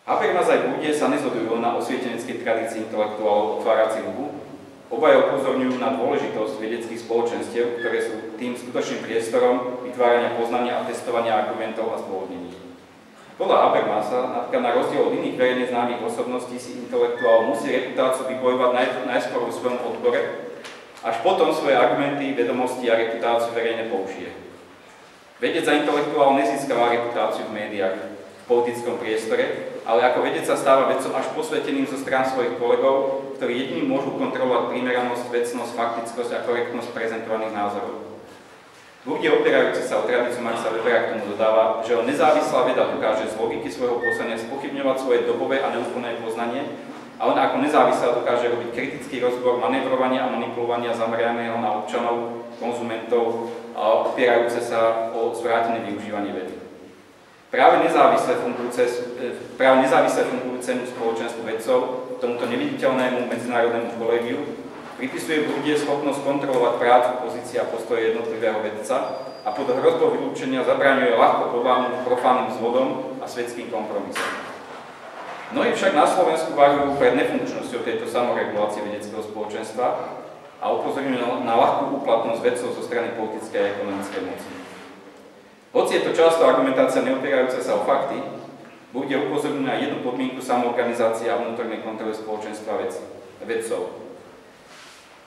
Habermas aj Bourdieu sa nezhodujú na osvieteneckej tradícii intelektuálov otváracích hubu. Obaja upozorňujú na dôležitosť vedeckých spoločenstiev, ktoré sú tým skutočným priestorom vytvárania poznania a testovania argumentov a zdôvodnení. Podľa Habermasa, napríklad na rozdiel od iných verejne známych osobností, si intelektuál musí reputáciu vybojovať najskôr vo svojom odbore, až potom svoje argumenty, vedomosti a reputáciu verejne použije. Vedec a intelektuál nezískava reputáciu v médiách, v politickom priestore, ale ako vedec sa stáva vedcom až posveteným zo strán svojich kolegov, ktorí jediným môžu kontrolovať primeranosť, vecnosť, faktickosť a korektnosť prezentovaných názorov. Bourdieu, opierajúci sa o tradíciu Maxa Webera, k tomu dodáva, že nezávislá veda dokáže z logiky svojho pôsobenia spochybňovať svoje dobové a neúplné poznanie, a ona ako nezávislá dokáže robiť kritický rozbor manevrovania a manipulovania zameraného na občanov, konzumentov a opierajúce sa o zvrátené využívanie vedy. Práve nezávisle fungujúcemu spoločenstvu vedcov, tomuto neviditeľnému medzinárodnému kolégiu, pripisuje Bourdieu schopnosť kontrolovať prácu, pozície a postoje jednotlivého vedca a pod hrozbou vylúčenia zabraňuje ľahko poválnym profánnym zvodom a svetským kompromisom. Mnohí však na Slovensku varujú pred nefunkčnosťou tejto samoregulácie vedeckého spoločenstva a upozorňujú na ľahkú uplatnosť vedcov zo strany politickej a ekonomickej moci. Hoci je to často argumentácia neopierajúca sa o fakty, Bourdieu upozorňuje na jednu podmienku samoorganizácie a vnútornej kontroly spoločenstva vedcov.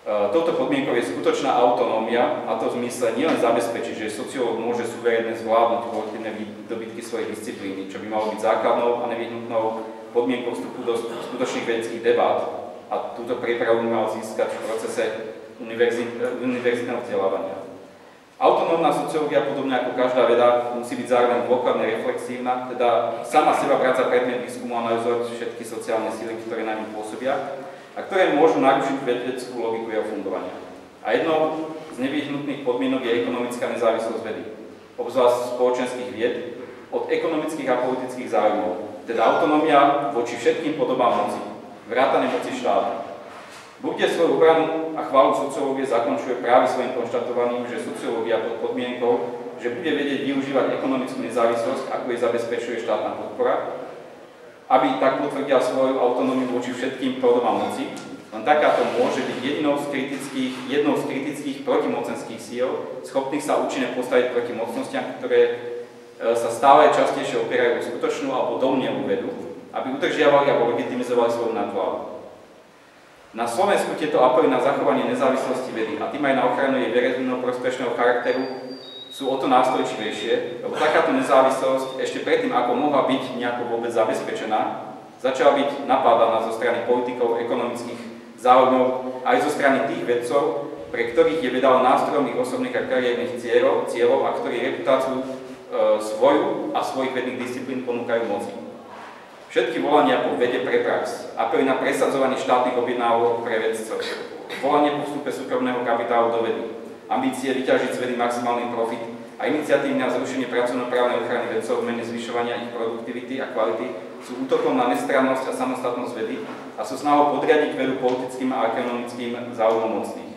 Touto podmienkou je skutočná autonómia, a to v zmysle nielen zabezpečiť, že sociológ môže suverénne zvládnuť kolektívne výdobytky svojej disciplíny, čo by malo byť základnou a nevyhnutnou podmienkou vstupu do skutočných vedeckých debát, a túto prípravu mal získať v procese univerzitného vzdelávania. Autonómna sociológia, podobne ako každá veda, musí byť zároveň dôkladne reflexívna, teda sama seba brať za predmet výskumu a analyzovať všetky sociálne síly, ktoré na ňu pôsobia a ktoré môžu narušiť vedeckú logiku jeho fungovania. A jednou z nevyhnutných podmienok je ekonomická nezávislosť vedy, obzvlášť spoločenských vied, od ekonomických a politických záujmov, teda autonómia voči všetkým podobám moci, vrátane moci štátu. Bourdieu svoju obranu a chválu sociológie zakončuje práve svojim konštatovaním, že sociológia pod podmienkou, že bude vedieť využívať ekonomickú nezávislosť, ako jej zabezpečuje štátna podpora, aby tak potvrdila svoju autonómiu voči všetkým podobám moci, len takáto môže byť jednou z kritických protimocenských síl, schopných sa účinne postaviť proti mocnostiam, ktoré sa stále častejšie opierajú o skutočnú alebo domnievnú vedu, aby udržiavali alebo legitimizovali svoju nadvládu. Na Slovensku tieto apely na zachovanie nezávislosti vedy a tým aj na ochranu jej verejného prospešného charakteru sú o to nástojčivejšie, lebo takáto nezávislosť ešte predtým, ako mohla byť nejako vôbec zabezpečená, začala byť napádaná zo strany politikov, ekonomických záujmov aj zo strany tých vedcov, pre ktorých je veda nástrojom ich osobných a kariérnych cieľov a ktorí reputáciu svoju a svojich vedných disciplín ponúkajú moci. Všetky volania po vede pre prax, apely na presadzovanie štátnych objednávok pre vedcov, volanie po vstupe súkromného kapitálu do vedy, ambície vyťažiť z vedy maximálny profit a iniciatívne na zrušenie pracovnoprávnej ochrany vedcov v mene zvyšovania ich produktivity a kvality sú útokom na nestrannosť a samostatnosť vedy a sú snahou podriadiť vedu politickým a ekonomickým záujmom mocných.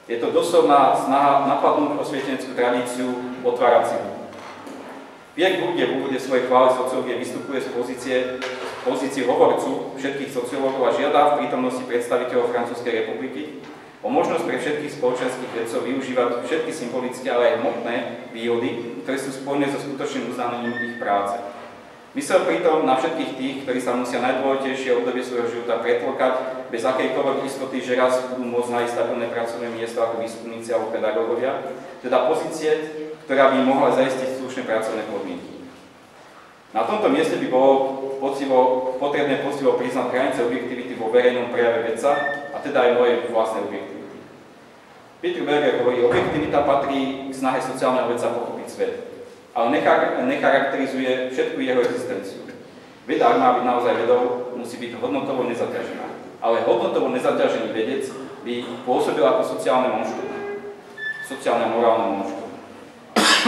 Je to doslovná snaha napadnúť osvieteneckú tradíciu otváraciu. Pierre Bourdieu v úvode svojej chvály sociológie vystupuje z pozície hovorcu všetkých sociológov a žiada v prítomnosti predstaviteľov Francúzskej republiky o možnosť pre všetkých spoločenských vedcov využívať všetky symbolické, ale aj hmotné výhody, ktoré sú spojené so skutočným uznaním ich práce. Myslel pritom na všetkých tých, ktorí sa musia najdôležitejšie obdobie svojho života pretlkať bez akejkoľvek istoty, že raz budú môcť nájsť stabilné pracovné miesto ako výskumníci alebo pedagógovia, teda pozície, ktorá by mohla zaistiť slušné pracovné podmienky. Na tomto mieste by bolo potrebné poctivo priznať hranice objektivity vo verejnom prejave vedca, a teda aj mojej vlastnej objektivity. Peter Berger hovorí, objektivita patrí k snahe sociálneho vedca pochopiť svet, ale necharakterizuje všetku jeho existenciu. Veda, ak má byť naozaj vedou, musí byť hodnotovo nezaťažená. Ale hodnotovo nezaťažený vedec by pôsobil ako sociálne monštrum, sociálne a morálne monštrum.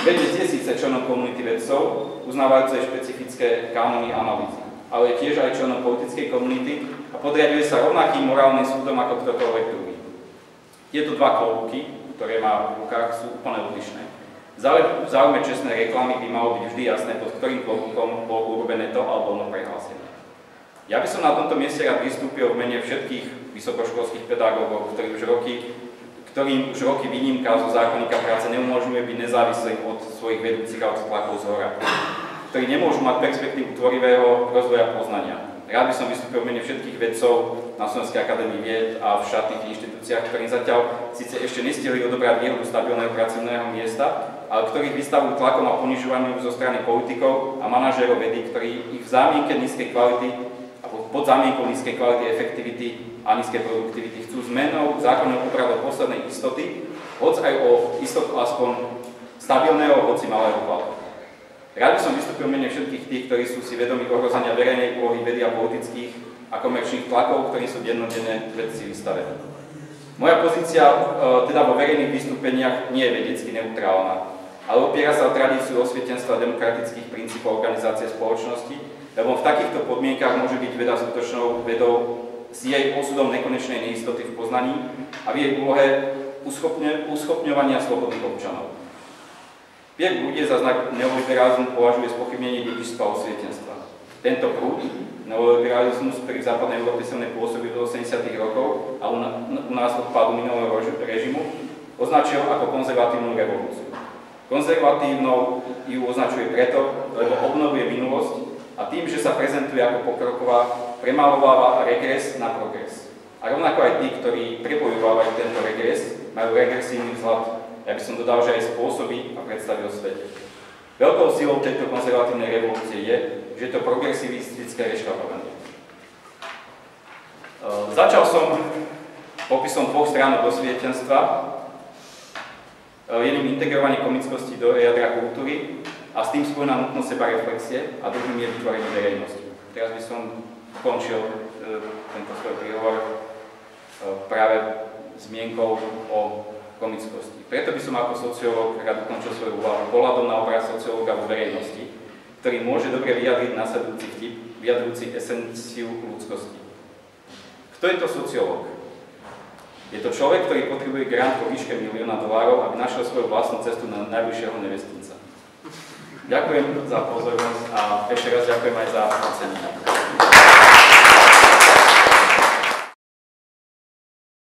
Vedec je síce členom komunity vedcov, uznávajúcej špecifické kanóny a analýzy, ale je tiež aj členom politickej komunity a podriaduje sa rovnakým morálnym súdom ako ktokoľvek druhý. Tieto dva klobúky, ktoré má v rukách, sú úplne odlišné. V záujme čestnej reklamy by malo byť vždy jasné, pod ktorým klobúkom bolo urobené to alebo ono prehlásenie. Ja by som na tomto mieste rád vystúpil v mene všetkých vysokoškolských pedagógov, ktorým už roky výnimka zo zákonníka práce neumožňuje byť nezávislým od svojich vedúcich a od tlakov zhora, ktorí nemôžu mať perspektívu tvorivého rozvoja poznania. Rád by som vystúpil v mene všetkých vedcov na Slovenskej akadémii vied a v štátnych inštitúciách, ktorí zatiaľ síce ešte nestihli odobrať výhodu stabilného pracovného miesta, ale ktorých vystavujú tlakom a ponižovaniu zo strany politikov a manažérov vedy, ktorí ich v zámienke nízkej kvality a pod zámienkou nízkej kvality, efektivity a nízkej produktivity chcú zmenou zákonnou úpravou poslednej istoty, hoď aj o istotu aspoň stabilného, hoci malého platu. Rád by som vystúpil v mene všetkých tých, ktorí sú si vedomí ohrozenia verejnej úlohy vedy a politických a komerčných tlakov, ktorí sú dennodenne vedci vystavení. Moja pozícia teda vo verejných vystúpeniach nie je vedecky neutrálna, ale opiera sa o tradíciu osvietenstva a demokratických princípov organizácie spoločnosti, lebo v takýchto podmienkach môže byť veda skutočnou vedou s jej osudom nekonečnej neistoty v poznaní a v jej úlohe uschopňovania slobodných občanov. Pierre Bourdieu za znak neoliberalizmu považuje spochybnenie dedičstva osvietenstva. Tento prúd, neoliberalizmus, ktorý v západnej Európe silne pôsobí do 80. rokov a u nás od pádu minulého režimu, označil ako konzervatívnu revolúciu. Konzervatívnou ju označuje preto, lebo obnovuje minulosť a tým, že sa prezentuje ako pokroková, premalováva regres na progres. A rovnako aj tí, ktorí prebojovávajú tento regres, majú regresívny vzhľad. Ja by som dodal, že aj spôsoby a predstavy o svete. Veľkou silou tejto konzervatívnej revolúcie je, že je to progresivistické reštapovanie. Začal som popisom dvoch stránok osvietenstva, jedným integrovanie komickosti do jadra kultúry a s tým spojená nutnosť sebareflexie a druhým je vytvorenie verejnosti. Teraz by som ukončil tento svoj príhovor práve zmienkou o komickosti. Preto by som ako sociológ rád ukončil svoju úvahu pohľadom na obraz sociológa vo verejnosti, ktorý môže dobre vyjadriť nasledujúci vtip, vyjadrujúci esenciu ľudskosti. Kto je to sociológ? Je to človek, ktorý potrebuje grant vo výške $1 000 000, aby našiel svoju vlastnú cestu na najbližšieho nevestínca. Ďakujem za pozornosť a ešte raz ďakujem aj za ocenenie.